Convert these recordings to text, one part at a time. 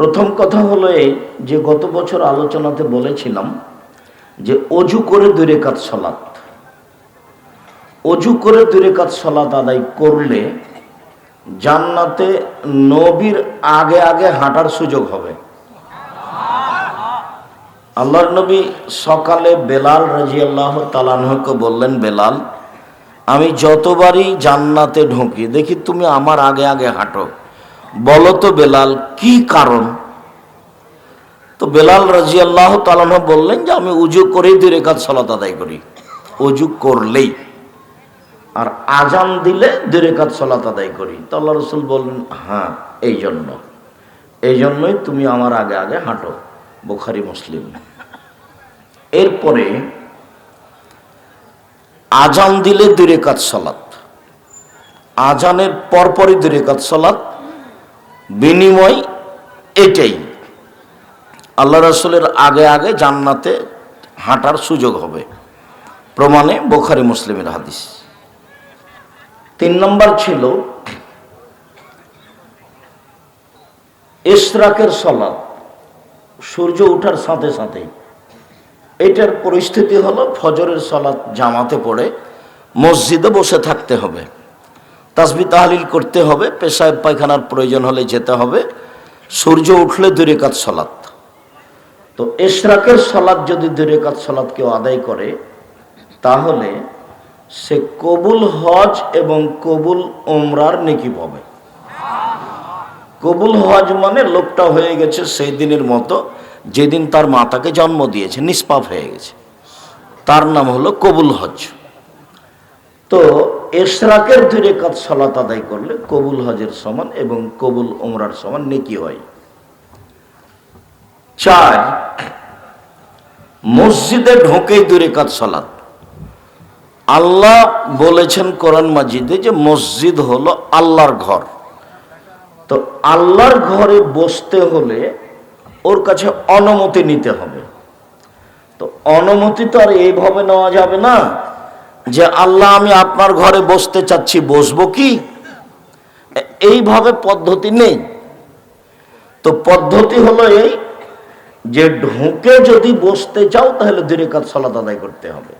প্রথম কথা হলো এই যে গত বছর আলোচনাতে বলেছিলাম যে অজু করে 2 রাকাত সালাত, অজু করে 2 রাকাত সালাত আদায় করলে জান্নাতে নবীর আগে আগে হাঁটার সুযোগ হবে। আল্লাহর নবী সকালে বেলাল রাদিয়াল্লাহু তাআলা আনহুকে বললেন, বেলাল, আমি যতবারই জান্নাতে ঢুকি দেখি তুমি আমার আগে আগে হাঁটো, বলো তো বেলাল কি কারণ? তো বেলাল রাদিয়াল্লাহু তাআলা আনহু বললেন যে আমি উজু করেই 2 রাকাত সালাত আদায় করি, উজু করলেই, আর আজান দিলে 2 রাকাত সালাত আদায় করি। তো আল্লাহ রাসূল বললেন, হ্যাঁ এই জন্যই তুমি আমার আগে আগে হাঁটো। বুখারী মুসলিম। এরপরে আজান দিলে 2 রাকাত সালাত, আজানের পরপরই 2 রাকাত সালাত, বিনিময় এটাই আল্লাহ রাসূলের আগে আগে জান্নাতে হাঁটার সুযোগ হবে। প্রমাণে বুখারী মুসলিমের হাদিস। 3 নম্বর ছিল ইশরাকের সালাত, সূর্য ওঠার সাথে সাথে। এটার পরিস্থিতি হলো ফজরের সালাত জামাতে পড়ে মসজিদে বসে থাকতে হবে, তাসবিহ তাহলিল করতে হবে, পেশাব পায়খানার প্রয়োজন হলে যেতে হবে, সূর্য উঠলে 2 রাকাত সালাত। তো ইশরাকের সালাত যদি 2 রাকাত সালাত কেউ আদায় করে তাহলে সে কবুল হজ এবং কবুল উমরার নেকি পাবে। কবুল হজ মানে লোকটা হয়ে গেছে সেই দিনের মতো যেদিন তার মাতাকে জন্ম দিয়েছে, নিষ্পাপ হয়ে গেছে, তার নাম হলো কবুল হজ। তো ইশরাকের 2 রাকাত সালাত আদায় করলে কবুল হজের সমান এবং কবুল উমরার সমান নেকি হয়। 4, মসজিদে ঢোকেই 2 রাকাত সালাত। আল্লাহ বলেছেন কোরআন মাজিদে যে মসজিদ হলো আল্লাহর ঘর। তো আল্লাহর ঘরে বসতে হলে ওর কাছে অনুমতি নিতে হবে। তো অনুমতি তো আর এইভাবে নেওয়া যাবে না যে আল্লাহ আমি আপনার ঘরে বসতে চাচ্ছি, বসবো কি? এইভাবে পদ্ধতি নেই। তো পদ্ধতি হলো এই যে ঢুকে যদি বসতে চাও তাহলে 2 রাকাত সালাত আদায় করতে হবে।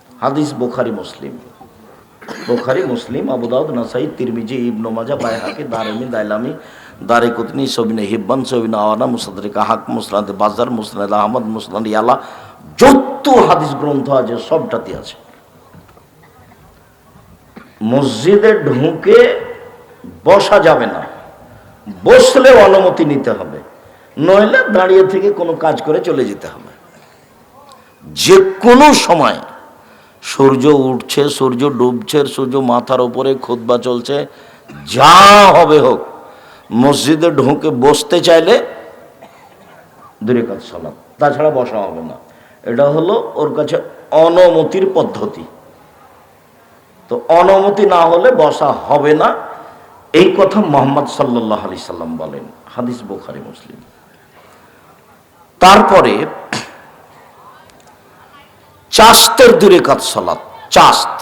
হাদিস বুখারী মুসলিম, বুখারী মুসলিম, আবু দাউদ, নাসাই, তিরমিজি, ইবনে মাজাহ, বাইহাকি, দারমি, দাইলামি, দারিকুতনি, ইবনে হিব্বান, ইবনে আওয়ানা, মুসাদ্দারিক হাক, মুসনাদ বাজার, মুসনাদ আহমদ, মুসনাদ ইয়ালা, যত হাদিস গ্রন্থ আছে সবটাতে আছে। মসজিদে ঢুকে বসা যাবে না, বসলে অনুমতি নিতে হবে, নইলে দাঁড়িয়ে থেকে কোনো কাজ করে চলে যেতে হবে। যে কোনো সময় সূর্য উঠছে, সূর্য ডুবছে, সূর্য মাথার উপরে, খুতবা চলছে, যা হবে হোক, মসজিদে ঢুকে বসতে চাইলে 2 রাকাত সালাত, তাছাড়া বসা হবে না। এটা হলো ওর কাছে অনুমতির পদ্ধতি। তো অনুমতি না হলে বসা হবে না, এই কথা মুহাম্মদ সাল্লাল্লাহু আলাইহি সাল্লাম বলেন। হাদিস বুখারী মুসলিম। তারপরে চাস্তের 2 রাকাত সালাত, চাস্ত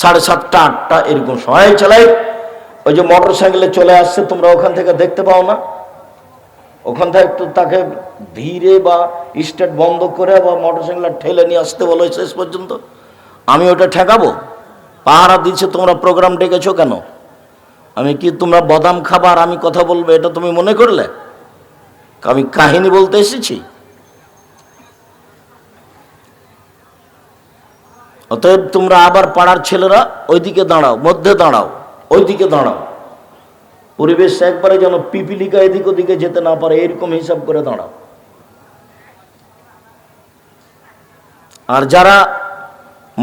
7:30টা 8টা এরকম সময় চালাই। ওই যে মোটর সাইকেলে চলে আসছে, তোমরা ওখান থেকে দেখতে পাও না? ওখান থেকে একটু তাকে ধীরে বা স্টার্ট বন্ধ করে বা মোটর সাইকেলটা ঠেলে নিয়ে আসতে বলো শেষ পর্যন্ত। আমি ওটা ঠেকাবো? পাহারা দিচ্ছে, তোমরা প্রোগ্রাম ডেকেছো কেন? আমি কি তোমরা বাদাম খাবার আমি কথা বলবো এটা তুমি মনে করলে? আমি কাহিনী বলতে এসেছি? অতএব তোমরা আবার পাড়ার ছেলেরা ওইদিকে দাঁড়াও, মধ্যে দাঁড়াও, ওইদিকে দাঁড়াও, পরিবেশ একবারে যেন পিপিলিকা এদিক ওদিকে যেতে না পারে এরকম হিসাব করে দাঁড়াও। আর যারা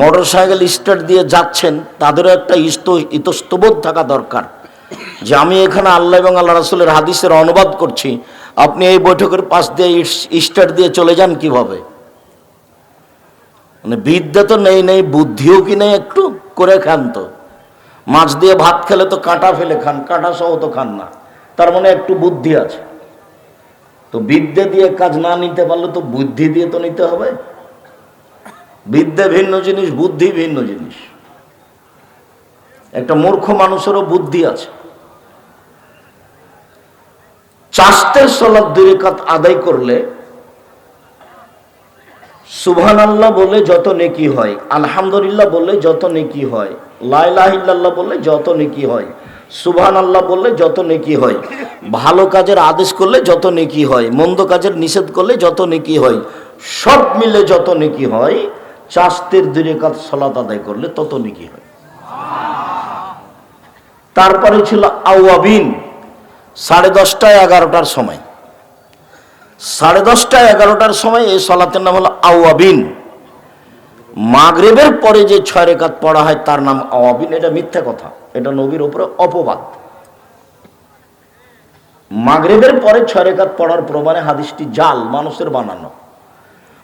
মোটর সাইকেল স্টার্ট দিয়ে যাচ্ছেন তাদেরও একটা ইতস্তবোধ থাকা দরকার যে আমি এখানে আল্লাহ এবং আল্লাহ রাসূলের হাদিসের অনুবাদ করছি, আপনি এই বৈঠকের পাশ দিয়ে স্টার্ট দিয়ে চলে যান কিভাবে? মানে বিদ্যা তো নেই, বুদ্ধিও কি নেই? একটু করে খান তো। মাছ দিয়ে ভাত খেলে তো কাঁটা ফেলে খান, কাঁটা সহ তো খান না, তার মানে একটু বুদ্ধি আছে। তো বিদ্যা দিয়ে কাজ না নিতে পারলে তো বুদ্ধি দিয়ে তো নিতে হবে। বিদ্যা ভিন্ন জিনিস, বুদ্ধি ভিন্ন জিনিস। একটা মূর্খ মানুষেরও বুদ্ধি আছে। চাস্তের সালাত 2 রাকাত আদায় করলে সুবহানাল্লাহ বলে যত নেকি হয়, আলহামদুলিল্লাহ বললে যত নেকি হয়, লা ইলাহা ইল্লাল্লাহ বললে যত নেকি হয়, সুবহানাল্লাহ বললে যত নেকি হয়, ভালো কাজের আদেশ করলে যত নেকি হয়, মন্দ কাজের নিষেধ করলে যত নেকি হয়, সব মিলে যত নেকি হয়, চাস্তের 2 রাকাত সালাত আদায় করলে তত নেকি হয়। তারপরে ছিল আওয়াবিন, 10:30 11টার সময়, 10:30 11টার সময় এই সালাতের নাম হলো আওয়াবিন। মাগরিবের পরে যে 6 রাকাত পড়া হয় তার নাম আওয়াবিন। এটা মিথ্যা কথা, এটা নবীর উপরে অপবাদ। মাগরিবের পরে 6 রাকাত পড়ার প্রমাণে হাদিসটি জাল, মানুষের বানানো।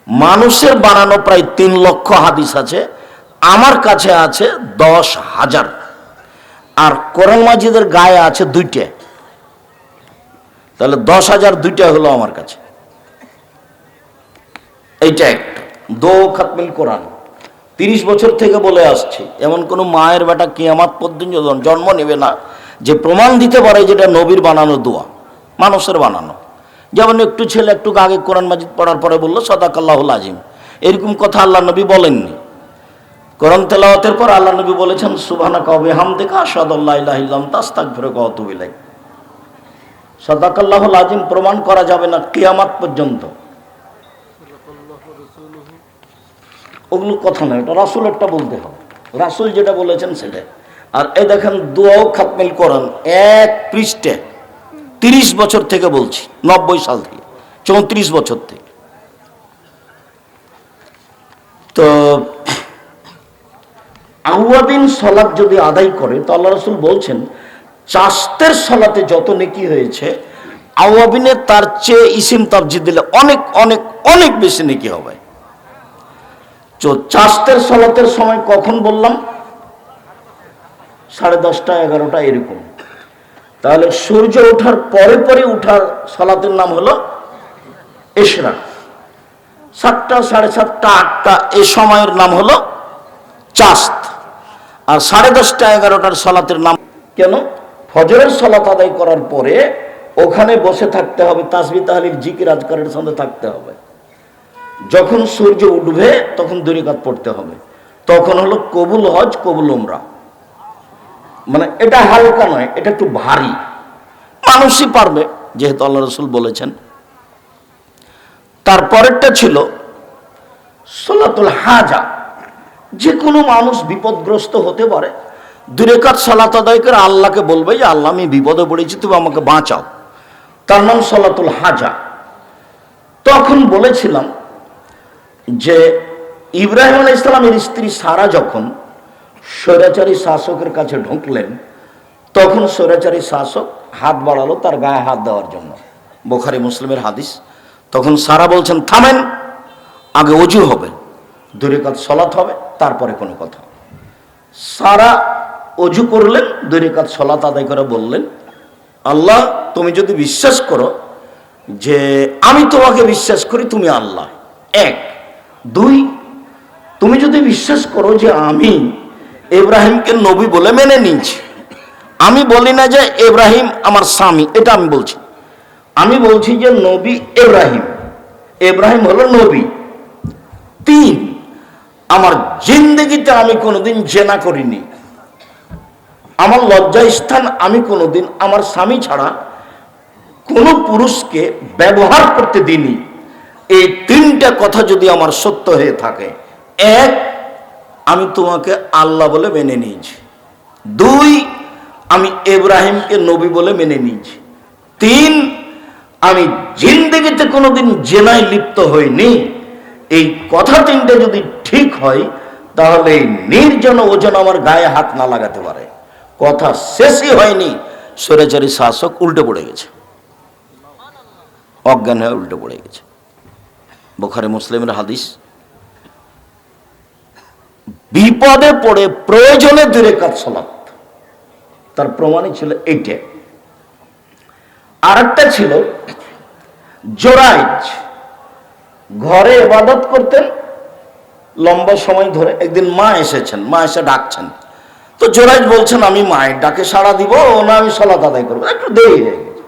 মানুষের বানানো প্রায় 3 লক্ষ হাদিস আছে, আমার কাছে আছে 10,000, আর কোরআন মাজিদের গায়ে আছে 2টা, তাহলে 10,000 2টা হলো আমার কাছে। এইটা একটা দো খাতমিল কোরআন 30 বছর থেকে বলে আসছি, এমন কোন মায়ের বেটা কিয়ামত পর্যন্ত জন্ম নেবে না যে প্রমাণ দিতে পারে যেটা নবীর বানানো দোয়া, মানুষের বানানো। যেমন একটু ছেলে একটু আগে কোরআন মাজিদ পড়ার পরে বললো সাদাকাল্লাহুল আজিম, এরকম কথা আল্লাহ নবী বলেননি। কোরআন তেলাওয়াতের পর আল্লাহ নবী বলেছেন সুবহানাকা ওয়া বিহামদিকা আশহাদু আল্লা ইলাহা ইল্লা আনতা আস্তাগফিরুকা ওয়া আতুবু ইলাইক। সাদাকাল্লাহুল আজিম প্রমাণ করা যাবে না কিয়ামত পর্যন্ত, ওগুলো কথা নয়, এটা রাসূলেরটা বলতে হবে, রাসূল যেটা বলেছেন সেটা। আর এই দেখেন দোয়াও খাতমিল কোরআন 1 পৃষ্ঠা, 30 বছর থেকে বলছি, 90 সাল থেকে, 34 বছর থেকে। তো আওয়াবিন সালাত যদি আদায় করে তো আল্লাহ রাসূল বলছেন চাস্তের সালাতে যত নেকি হয়েছে আওয়াবিনের তার চেয়ে ইসিম তাবজিদ দিলে অনেক অনেক অনেক বেশি নেকি হবে। তো চাস্তের সালাতের সময় কখন বললাম? 10:30 11টা এরকম। তাহলে সূর্য ওঠার পরে পরে উঠার সালাতের নাম হলো ইশরাক। 7টা 7:30 8টা এই সময়ের নাম হলো চাস্ত। আর 10:30 11টার সালাতের নাম কেন? ফজরের সালাত আদায় করার পরে ওখানে বসে থাকতে হবে, তাসবিহ তাহলিল জিকির আজকারের সঙ্গে থাকতে হবে। যখন সূর্য উঠবে তখন 2 রাকাত পড়তে হবে, তখন হলো কবুল হজ কবুল উমরা। মানে এটা হালকা নয়, এটা একটু ভারী, মানুষই পারবে যেহেতু আল্লাহ রাসূল বলেছেন। তারপরেরটা ছিল সালাতুল হাজা, যে কোনো মানুষ বিপদগ্রস্ত হতে পারে, 2 রাকাত সালাত আদায় করে আল্লাহকে বলবে যে আল্লাহ আমি বিপদে পড়েছি, তুমি আমাকে বাঁচাও, তার নাম সালাতুল হাজা। তখন বলেছিলাম যে ইব্রাহিম আলাইহিস সালামের স্ত্রী সারা যখন স্বৈরাচারী শাসকের কাছে ঢুকলেন তখন স্বৈরাচারী শাসক হাত বাড়ালো তার গায়ে হাত দেওয়ার জন্য, বুখারী মুসলিমের হাদিস। তখন সারা বলছেন থামেন, আগে ওযু হবে, 2 রাকাত সালাত হবে, তারপরে কোনো কথা। সারা ওযু করলেন, 2 রাকাত সালাত আদায় করে বললেন আল্লাহ তুমি যদি বিশ্বাস করো যে আমি তোমাকে বিশ্বাস করি তুমি আল্লাহ, 1 2 তুমি যদি বিশ্বাস করো যে আমি ইব্রাহিমকে নবী বলে মেনে নিয়েছি, আমি বলি না যে ইব্রাহিম আমার স্বামী, এটা আমি বলছি, আমি বলছি যে নবী ইব্রাহিম, ইব্রাহিম হলো নবী। 3 আমার জিন্দেগিতে আমি কোনোদিন জেনা করিনি, আমার লজ্জা স্থান আমি কোনোদিন আমার স্বামী ছাড়া কোনো পুরুষকে ব্যবহার করতে দিইনি। এই 3টা কথা যদি আমার সত্য হয়ে থাকে, 1 আমি তোমাকে আল্লাহ বলে মেনে নিয়েছি, 2 আমি ইব্রাহিমকে নবী বলে মেনে নিয়েছি, 3 আমি জিন্দেগিতে কোনোদিন জেনায় লিপ্ত হইনি। এই কথা 3টে যদি ঠিক হয় তাহলে নির্জন ওজন আমার গায়ে হাত না লাগাতে পারে। কথা শেষই হয়নি, স্বৈরাচারী শাসক উল্টে পড়ে গেছে, অজ্ঞান হয়ে উল্টে পড়ে গেছে। বুখারী মুসলিমের হাদিস। বিপদে পড়ে প্রয়োজনে 2 রাকাত সালাত, তার প্রমাণই ছিল এইটা। আরেকটা ছিল জোরাইজ, ঘরে ইবাদত করতেন লম্বা সময় ধরে। একদিন মা এসেছেন, মা এসে ডাকছেন, তো জোরাইজ বলছেন আমি মায়ের ডাকে সাড়া দিব না আমি সালাত আদায় করবো, একটু দেরি হয়ে গেছে।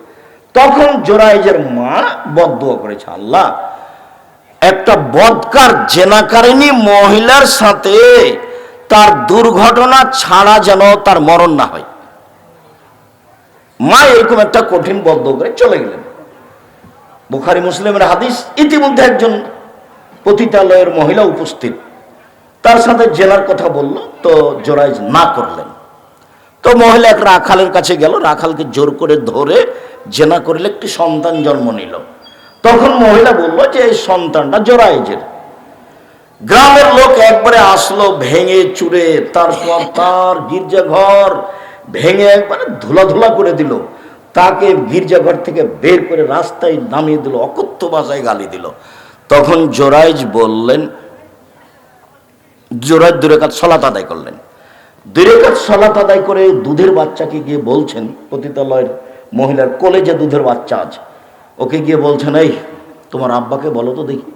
তখন জোরাইজের মা বদদুয়া করেছে, আল্লাহ, একটা বদকার জেনাকারিনী মহিলার সাথে তার দুর্ঘটনা ছাড়া যেন তার মরণ না হয়। মা এরকম একটা কঠিন বদদুয়া করে চলে গেলেন। বুখারী মুসলিমের হাদিস। ইতিমধ্যে একজন পতিতালয়ের মহিলা উপস্থিত, তার সাথে জেনার কথা বলল, তো জোরাইজ না করলেন। তো মহিলা এক রাখালের কাছে গেল, রাখালকে জোর করে ধরে জেনা করলে একটি সন্তান জন্ম নিল। তখন মহিলা বলল যে এই সন্তানটা জোরাইজের। গ্রামের লোক একবারে আসলো ভেঙে চুরে, তারপর তার গির্জাঘর ভেঙে একবারে ধুলা করে দিল, তাকে গির্জাঘর থেকে বের করে রাস্তায় নামিয়ে দিল, অকথ্য ভাষায় গালি দিল। তখন জোরাইজ বললেন, জোরাইজ 2 রাকাত সালাত আদায় করলেন। 2 রাকাত সালাত আদায় করে দুধের বাচ্চাকে গিয়ে বলছেন, পতিতালয়ের মহিলার কোলে যে দুধের বাচ্চা আছে, ওকে গিয়ে বলছেন, এই তোমার আব্বাকে বলো তো দেখি।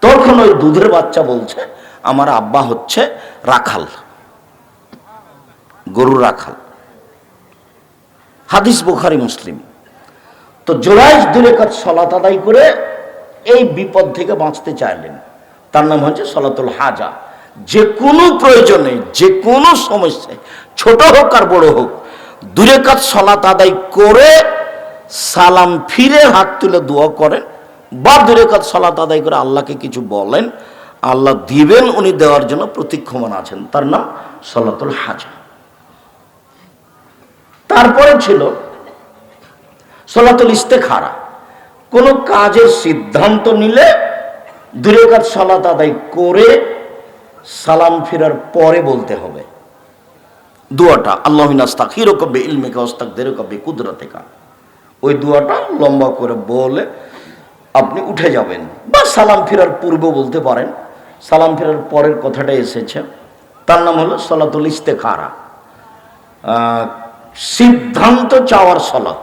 তখন ওই দুধের বাচ্চা বলছে, আমার আব্বা হচ্ছে রাখাল, গরু রাখাল। হাদিস বুখারী মুসলিম। তো জোরাইজ 2 রাকাত সালাত আদায় করে এই বিপদ থেকে বাঁচতে চাইলেন। তার নাম হচ্ছে সলাতুল হাজা। যে কোনো প্রয়োজনে, যে কোনো সমস্যায়, ছোট হোক আর বড় হোক, 2 রাকাত সালাত আদায় করে সালাম ফিরে হাত তুলে দোয়া করেন, বা 2 রাকাত সালাত আদায় করে আল্লাহকে কিছু বলেন, আল্লাহ দিবেন, উনি দেওয়ার জন্য প্রতীক্ষমান আছেন। তার নাম সলাতুল হাজা। তারপরে ছিল সলাতুল ইস্তেখারা। কোন কাজের সিদ্ধান্ত নিলে 2 রাকাত সালাত আদায় করে সালাম ফিরার পরে বলতে হবে দোয়াটা, আল্লাহুম্মা আস্তাগফিরুকা বিইলমিকা ওয়াস্তাগদিরুকা বিকুদরাতিকা। ওই দোয়াটা লম্বা করে বলে আপনি উঠে যাবেন, বা সালাম ফিরার পূর্বে বলতে পারেন। সালাম ফিরার পরের কথাটা এসেছে, তার নাম হলো সলাতুল ইস্তেখারা, সিদ্ধান্ত চাওয়ার সালাত।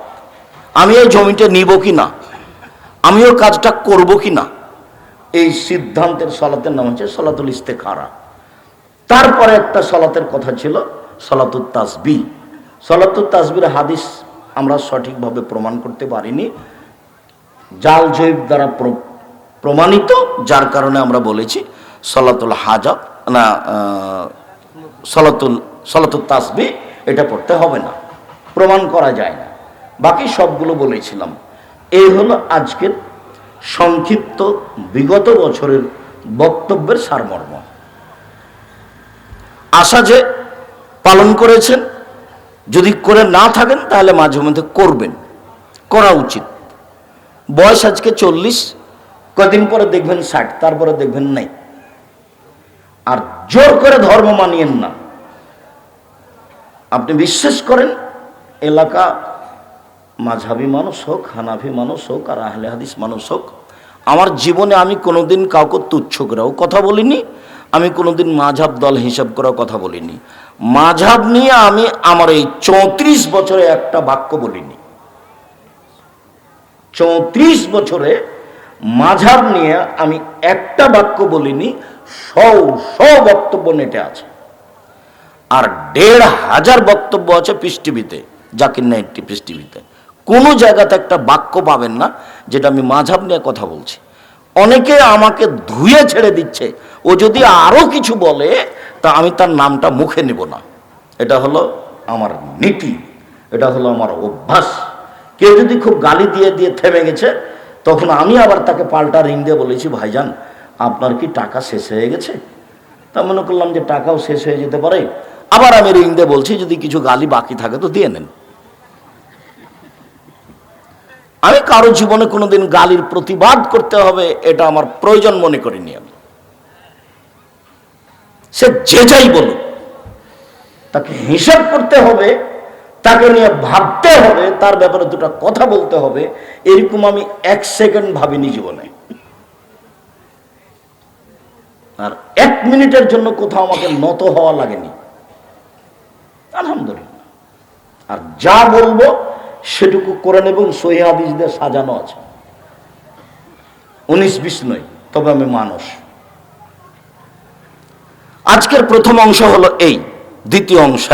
আমি এই জমিটা নিব কি না, আমিও কাজটা করব কি না, এই সিদ্ধান্তের সালাতের নাম হচ্ছে সলাতুল ইস্তেখারা। তারপরে একটা সালাতের কথা ছিল সলাতুত তাসবিহ। সলাতুত তাসবিহের হাদিস আমরা সঠিকভাবে প্রমাণ করতে পারিনি, জাল জৈব দ্বারা প্রমাণিত, যার কারণে আমরা বলেছি সলাতুল হাজা না, সলাতুত তাসবিহ এটা পড়তে হবে না, প্রমাণ করা যায় না। বাকি সবগুলো বলেছিলাম। এই হলো আজকের সংক্ষিপ্ত বিগত বছরের বক্তব্যের সারমর্ম। আশা যে পালন করেছেন, যদি করে না থাকেন তাহলে মাঝে মধ্যে করবেন, করা উচিত। বয়স আজকে 40, কদিন পরে দেখবেন 60, তারপরে দেখবেন নাই। আর জোর করে ধর্ম মানিয়েন না। আপনি বিশ্বাস করেন, এলাকা মাঝহাবি মানুষ হোক, হানাফি মানুষ হোক, আর আহলে হাদিস মানুষ হোক, আমার জীবনে আমি কোনোদিন কাউকে তুচ্ছ করেও কথা বলিনি, আমি কোনোদিন মাঝহাব দল হিসাব করেও কথা বলিনি। মাঝহাব নিয়ে আমি আমার এই 34 বছরে একটা বাক্য বলিনি। 34 বছরে মাঝহাব নিয়ে আমি একটা বাক্য বলিনি, 100 বক্তব্য নেটে আছে, আর 1500 বক্তব্য আছে পিস টিভিতে, জাকির নাইট পিস টিভিতে। কোনো জায়গাতে একটা বাক্য পাবেন না যেটা আমি মাঝহাব নিয়ে কথা বলছি। অনেকে আমাকে ধুয়ে ছেড়ে দিচ্ছে, ও যদি আরো কিছু বলে তা আমি তার নামটা মুখে নেব না। এটা হলো আমার নীতি, এটা হলো আমার অভ্যাস। কেউ যদি খুব গালি দিয়ে দিয়ে থেমে গেছে, তখন আমি আবার তাকে পাল্টা রিং দিয়ে বলেছি, ভাইজান আপনার কি টাকা শেষ হয়ে গেছে? তা মনে করলাম যে টাকাও শেষ হয়ে যেতে পারে, আবার আমি রিং দিয়ে বলছি যদি কিছু গালি বাকি থাকে তো দিয়ে নেন। আমি কারো জীবনে কোনোদিন গালির প্রতিবাদ করতে হবে এটা আমার প্রয়োজন মনে করিনি। আমি সে যে যাই বলুক, তাকে হিসাব করতে হবে, তাকে নিয়ে ভাবতে হবে, তার ব্যাপারে দুটো কথা বলতে হবে, এরকম আমি 1 সেকেন্ড ভাবিনি জীবনে। আর 1 মিনিটের জন্য কোথাও আমাকে নত হওয়া লাগেনি, আলহামদুলিল্লাহ। আর যা বলবো সেটুকু করে নেব, সহিহ হাদিস দিয়ে সাজানো আছে, 19-20 নয়, তবে আমি মানুষ। আজকের প্রথম অংশ হলো এই। দ্বিতীয় অংশ,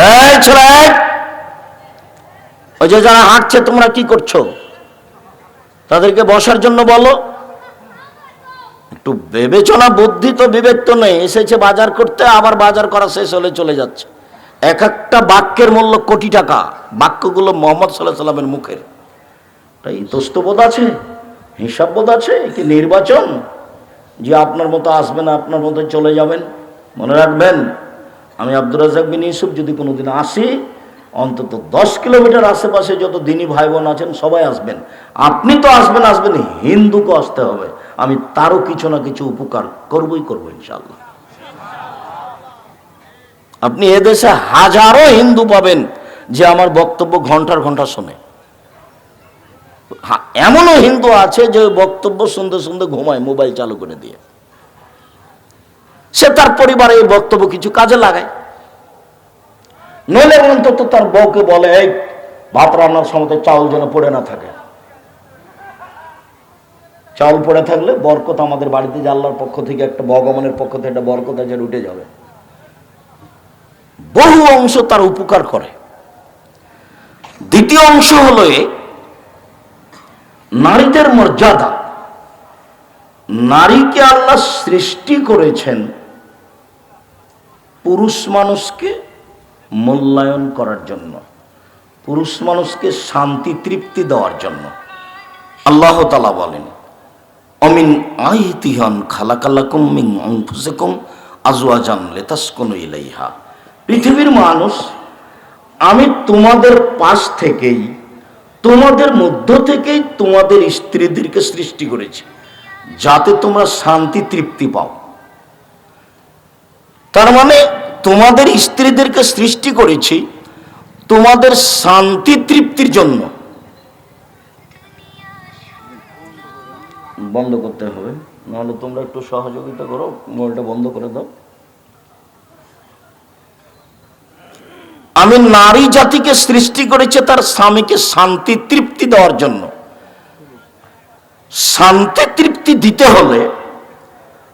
ওই যে যারা হাঁটছে তোমরা কি করছো, তাদেরকে বসার জন্য বলো। একটু বিবেচনা বুদ্ধি তো বিবেক তো নেই, এসেছে বাজার করতে, আবার বাজার করা শেষ হলে চলে যাচ্ছে। এক একটা বাক্যের মূল্য কোটি টাকা, বাক্যগুলো মোহাম্মদ সাল্লাল্লাহু আলাইহি ওয়াসাল্লামের মুখের। তাই দোস্তবোধ আছে, হিসাববোধ আছে কি নির্বাচন যে আপনার মতো আসবেন, আপনার মতো চলে যাবেন? মনে রাখবেন, আমি আব্দুর রাজ্জাক বিন ইউসুফ যদি কোনোদিন আসি, অন্তত 10 কিলোমিটার আশেপাশে যত দিনী ভাই বোন আছেন সবাই আসবেন। আপনি তো আসবেন, হিন্দুকে আসতে হবে। আমি তারও কিছু না কিছু উপকার করবই করবো ইনশাআল্লাহ। আপনি এদেশে হাজারো হিন্দু পাবেন যে আমার বক্তব্য ঘন্টার ঘন্টা শোনে। এমনও হিন্দু আছে যে বক্তব্য শুনতে শুনতে ঘুমায় মোবাইল চালু করে দিয়ে। সে তার পরিবারে এই বক্তব্য কিছু কাজে লাগায়, নইলে অন্তত তার বউকে বলে, এই ভাত রান্নার সময় চাউল যেন পড়ে না থাকে। চাউল পড়ে থাকলে বরকত আমাদের বাড়িতে যে আল্লাহর পক্ষ থেকে একটা, ভগবানের পক্ষ থেকে একটা বরকত আছে, উঠে যাবে। বহু অংশ তার উপকার করে। দ্বিতীয় অংশ হলো নারীদের মর্যাদা। নারীকে আল্লাহ সৃষ্টি করেছেন পুরুষ মানুষকে মূল্যায়ন করার জন্য, পুরুষ মানুষকে শান্তি তৃপ্তি দেওয়ার জন্য। আল্লাহ তাআলা বলেন, অমিন আয়াতিহি খালাকালাকুম মিন আনফুসিকুম আজওয়াজান লিতাসকুনু ইলাইহা। পৃথিবীর মানুষ, আমি তোমাদের পাশ থেকেই, তোমাদের মধ্য থেকেই তোমাদের স্ত্রীদেরকে সৃষ্টি করেছি যাতে তোমরা শান্তি তৃপ্তি পাও। তার মানে তোমাদের স্ত্রীদেরকে সৃষ্টি করেছি তোমাদের শান্তি তৃপ্তির জন্য। বন্ধ করতে হবে, নাহলে তোমরা একটু সহযোগিতা করো, মোবাইলটা বন্ধ করে দাও। আমি নারী জাতিকে সৃষ্টি করেছি তার স্বামীকে শান্তি তৃপ্তি দেওয়ার জন্য। শান্তি তৃপ্তি দিতে হলে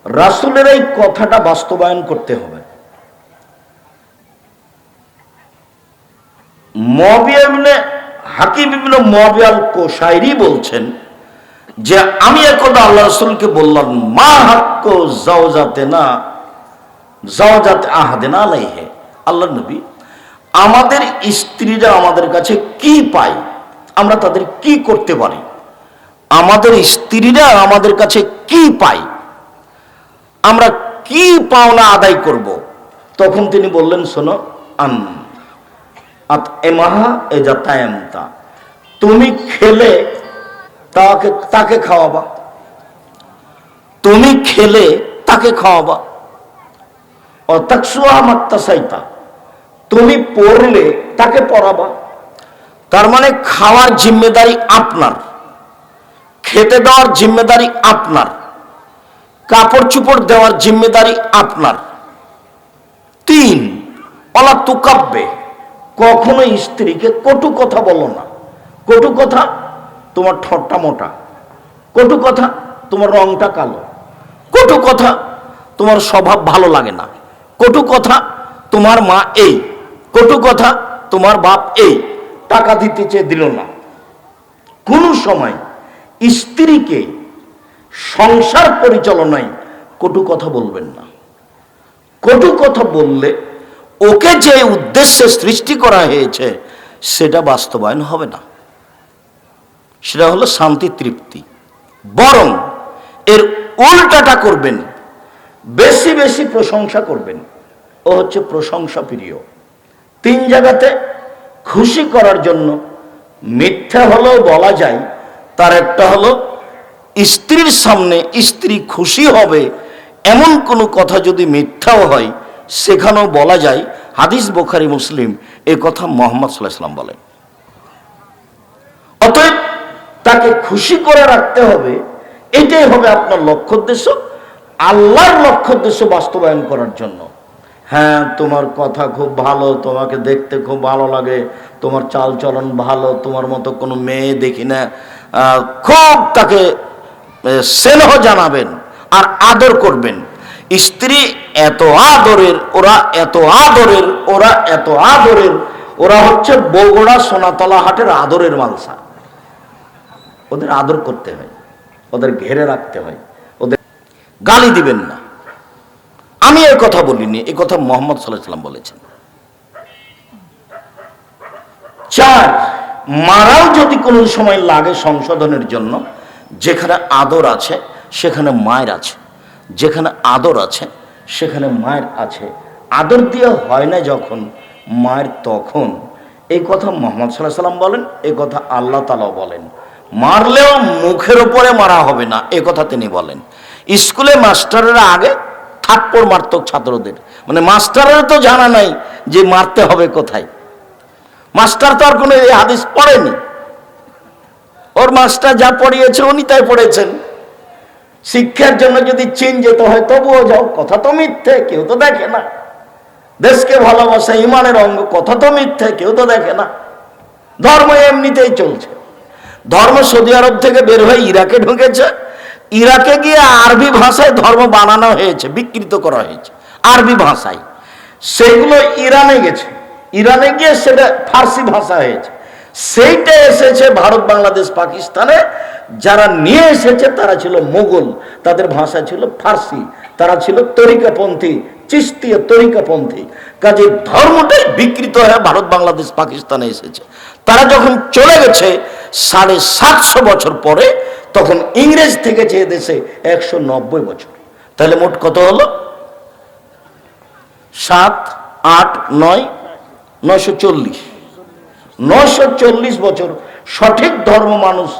রাসূলের এই কথাটা বাস্তবায়ন করতে হবে। মুআবিয়া ইবনে হাকিম ইবনে মুআবিয়া আল-কুশাইরি বলছেন যে আমি একদা আল্লাহ রাসূলকে বললাম, মা হাক্কু যাওজাতিনা যাওজাতি আহাদিনা আলাইহি। আল্লাহর নবী, আমাদের স্ত্রীরা আমাদের কাছে কি পায়, আমরা তাদের কি করতে পারি? আমাদের স্ত্রীরা আমাদের কাছে কি পায়, আমরা কি পাওনা আদায় করব? তখন তিনি বললেন, শোনো, তুমি খেলে তাকে খাওয়াবা, তুমি খেলে তাকে খাওয়াবা। অতাকসুহা মাত্তাসাইতা, তুমি পড়লে তাকে পড়াবা। তার মানে খাওয়ার জিম্মেদারি আপনার, খেতে দেওয়ার জিম্মেদারি আপনার, কাপড় চোপড় দেওয়ার জিম্মেদারি আপনার। 3, অলা তুকাব্বে, কখনো স্ত্রীকে কটু কথা বলো না। কটু কথা, তোমার ঠোঁটটা মোটা। কটু কথা, তোমার রংটা কালো। কটু কথা, তোমার স্বভাব ভালো লাগে না। কটু কথা, তোমার মা এই। কটু কথা, তোমার বাপ এই, টাকা দিতে চেয়ে দিল না। কোন সময় স্ত্রীকে সংসার পরিচালনায় কটু কথা বলবেন না। কটু কথা বললে ওকে যে উদ্দেশ্যে সৃষ্টি করা হয়েছে সেটা বাস্তবায়ন হবে না, সেটা হলো শান্তি তৃপ্তি। বরং এর উল্টাটা করবেন, বেশি বেশি প্রশংসা করবেন। ও হচ্ছে প্রশংসা প্রিয়। 3 জায়গাতে খুশি করার জন্য মিথ্যা হলেও বলা যায়। তার একটা হলো স্ত্রীর সামনে স্ত্রী খুশি হবে এমন কোনো কথা যদি মিথ্যাও হয় সেখানেও বলা যায়। হাদিস বুখারী মুসলিম এ কথা মুহাম্মদ সাল্লাল্লাহু আলাইহি ওয়াসাল্লাম বলেন। অতএব তাকে খুশি করে রাখতে হবে, এটাই হবে আপনার লক্ষ্য উদ্দেশ্য, আল্লাহর লক্ষ্য উদ্দেশ্য বাস্তবায়ন করার জন্য। হ্যাঁ, তোমার কথা খুব ভালো, তোমাকে দেখতে খুব ভালো লাগে, তোমার চাল চলন ভালো, তোমার মতো কোনো মেয়ে দেখি না, খুব তাকে স্নেহ জানাবেন আর আদর করবেন। স্ত্রী এত আদরের, ওরা এত আদরের, ওরা এত আদরের, ওরা হচ্ছে বগুড়া সোনাতলা হাটের আদরের মালসা। ওদের আদর করতে হয়, ওদের ঘেরে রাখতে হয়, ওদের গালি দিবেন না। আমি এই কথা বলিনি, এই কথা মুহাম্মদ সাল্লাল্লাহু আলাইহি ওয়াসাল্লাম বলেছেন। 4, মারাও যদি কোনো সময় লাগে সংশোধনের জন্য, যেখানে আদর আছে সেখানে মায়ের আছে, যেখানে আদর আছে সেখানে মায়ের আছে। আদর দিয়ে হয় না যখন মায়ের তখন। এই কথা মুহাম্মদ সাল্লাল্লাহু আলাইহি ওয়াসাল্লাম বলেন, এই কথা আল্লাহ তাআলা বলেন। মারলেও মুখের উপরে মারা হবে না, এ কথা তিনি বলেন। স্কুলে মাস্টারেরা আগে থাপ্পড় মারত ছাত্রদের, মানে মাস্টারের তো জানা নাই যে মারতে হবে কোথায়। মাস্টার তো আর কোনো এই হাদিস পড়েনি, ওর মাস্টার যা পড়িয়েছে উনি তাই পড়েছেন। শিক্ষার জন্য যদি চীন যেতে হয় তবুও যাও, কথা তো মিথ্যে, কেউ তো দেখে না। দেশকে ভালোবাসা ইমানের অঙ্গ, কথা তো মিথ্যে, কেউ তো দেখে না। ধর্ম এমনিতেই চলছে। ধর্ম সৌদি আরব থেকে বের হয়ে ইরাকে ঢুকেছে, ইরাকে গিয়ে আরবি ভাষায় ধর্ম বানানো হয়েছে, বিকৃত করা হয়েছে আরবি ভাষায়। সেগুলো ইরানে গেছে, ইরানে গিয়ে সেটা ফার্সি ভাষা হয়েছে। সেইটা এসেছে ভারত, বাংলাদেশ, পাকিস্তানে। যারা নিয়ে এসেছে তারা ছিল মোগল, তাদের ভাষা ছিল ফার্সি, তারা ছিল তরিকাপন্থী, চিস্তিয়া তরিকাপন্থী। কাজে ধর্মটাই বিকৃত হয়ে ভারত, বাংলাদেশ, পাকিস্তানে এসেছে। তারা যখন চলে গেছে 750 বছর পরে, তখন ইংরেজ থেকে চেয়ে দেশে 190 বছর। তাহলে মোট কত হলো? 7, 8, 9, 940। 940 বছর সঠিক ধর্ম মানুষ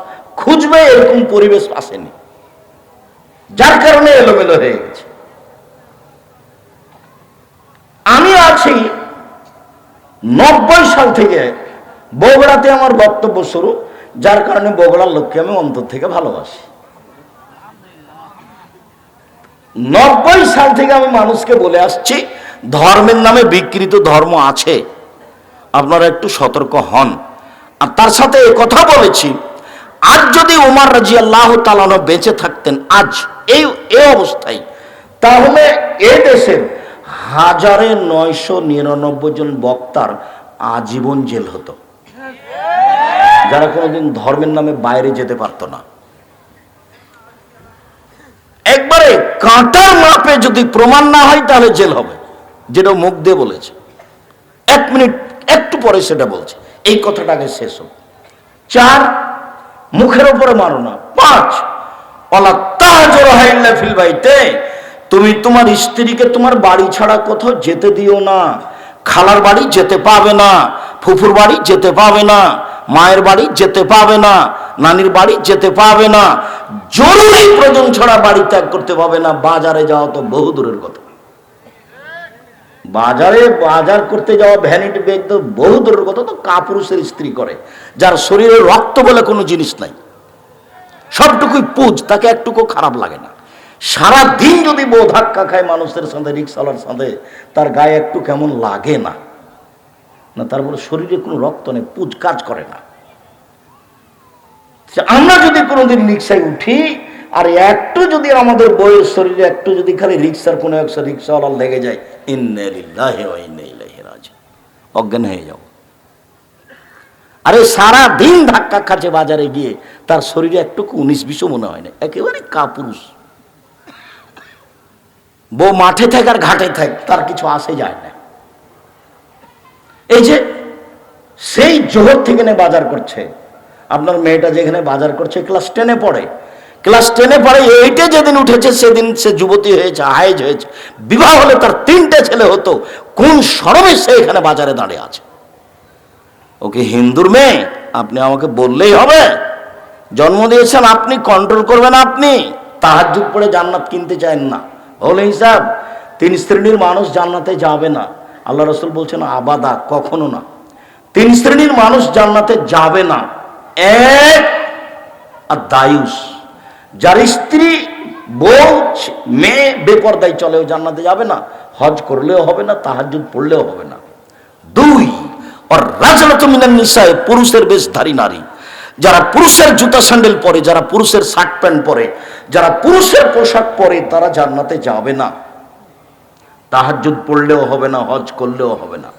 খুঁজবে, এরকম পরিবেশ আসেনি, যার কারণে এলোমেলো হয়ে গেছে। আমি আছি 90 সাল থেকে বগুড়াতে আমার বক্তব্য শুরু, যার কারণে বগুড়ার লোককে আমি অন্তর থেকে ভালোবাসি। 90 সাল থেকে আমি মানুষকে বলে আসছি ধর্মের নামে বিকৃত ধর্ম আছে, আপনারা একটু সতর্ক হন। আর তার সাথে কথা বলেছি, আজ যদি ওমর রাদিয়াল্লাহু তাআলা আনহু বেঁচে থাকতেন আজ এই অবস্থায়, তাহলে এ দেশের 1999 জন বক্তার আজীবন জেল হতো, যারা কোনোদিন ধর্মের নামে বাইরে যেতে পারতো না। একবারে কাঁটার মাপে যদি প্রমাণ না হয় তাহলে জেল হবে, যেটা মুখ দিয়ে বলেছে। 1 মিনিট একটু পরে সেটা বলছে, এই কথাটা আগে শেষ হোক। 4, মুখের উপরে মারো না। 5, ওয়ালা তাহজুরহা ইল্লা ফিল বাইতে, তুমি তোমার স্ত্রীকে তোমার বাড়ি ছাড়া কোথাও যেতে দিও না। খালার বাড়ি যেতে পাবে না, ফুফুর বাড়ি যেতে পাবে না, মায়ের বাড়ি যেতে পাবে না, নানির বাড়ি যেতে পাবে না। জরুরি প্রয়োজন ছাড়া বাড়ি ত্যাগ করতে পাবে না। বাজারে যাওয়া তো বহু দূরের কথা, বাজার করতে যাওয়া ভ্যানিটি ব্যাগ তো বহু দূরের কথা। তো কাপুরুষের স্ত্রী করে, যার শরীরে রক্ত বলে কোনো জিনিস নাই, সবটুকুই পুজ, তাকে একটুকু খারাপ লাগে না। সারা দিন যদি বউ ধাক্কা খায় মানুষের সাথে, রিক্সাওয়ালার সাথে, তার গায়ে একটু কেমন লাগে না? না, তারপরে শরীরে কোনো রক্ত নেই, পুজ কাজ করে না। আমরা যদি কোনোদিন রিক্সায় উঠি আর একটু যদি আমাদের বউয়ের শরীরে একটু যদি খালি রিক্সার কোনো একশো রিক্সাওয়ালার লেগে যায়, ইন্না লিল্লাহি ওয়া ইন্না ইলাইহি রাজিউন, অজ্ঞান হয়ে যাও। আরে সারা দিন ধাক্কা খাচ্ছে বাজারে গিয়ে, তার শরীরে একটুকু 19-20 মনে হয় না, একেবারে কাপুরুষ। বউ মাঠে থাক আর ঘাটে থাক, তার কিছু আসে যায় না। এই যে সেই জোহর থেকে বাজার করছে, আপনার মেয়েটা যেখানে বাজার করছে ক্লাস 10-এ পড়ে, ক্লাস 10-এ পড়ে, 8-এ যেদিন উঠেছে সেদিন সে যুবতী হয়েছে, হায়েজ হয়েছে। বিবাহ হলে তার 3টে ছেলে হতো, কোন শরমে সে এখানে বাজারে দাঁড়িয়ে আছে? ওকে হিন্দুর মেয়ে, আপনি আমাকে বললেই হবে? জন্ম দিয়েছেন আপনি, কন্ট্রোল করবেন আপনি। তাহাজ্জুদ পড়ে জান্নাত কিনতে চান না, হলে হিসাব 3 শ্রেণীর মানুষ জান্নাতে যাবে না। আল্লাহ রাসূল বলছেন আবাদা, কখনো না। 3 শ্রেণীর মানুষ জান্নাতে যাবে না। 1, আর দায়ুস, যার স্ত্রী, বউ, মেয়ে বেপরদায় চলেও জান্নাতে যাবে না, হজ করলেও হবে না, তাহাজ্জুদ পড়লেও হবে না। 2, আর রাজলাতু মিনান নিসায়ে, পুরুষের বেশধারী নারী, যারা পুরুষের জুতা স্যান্ডেল পরে, যারা পুরুষের শার্ট প্যান্ট পরে, যারা পুরুষের পোশাক পরে, তারা জান্নাতে যাবে না। তাহাজ্জুদ পড়লেও হবে না, হজ করলেও হবে না।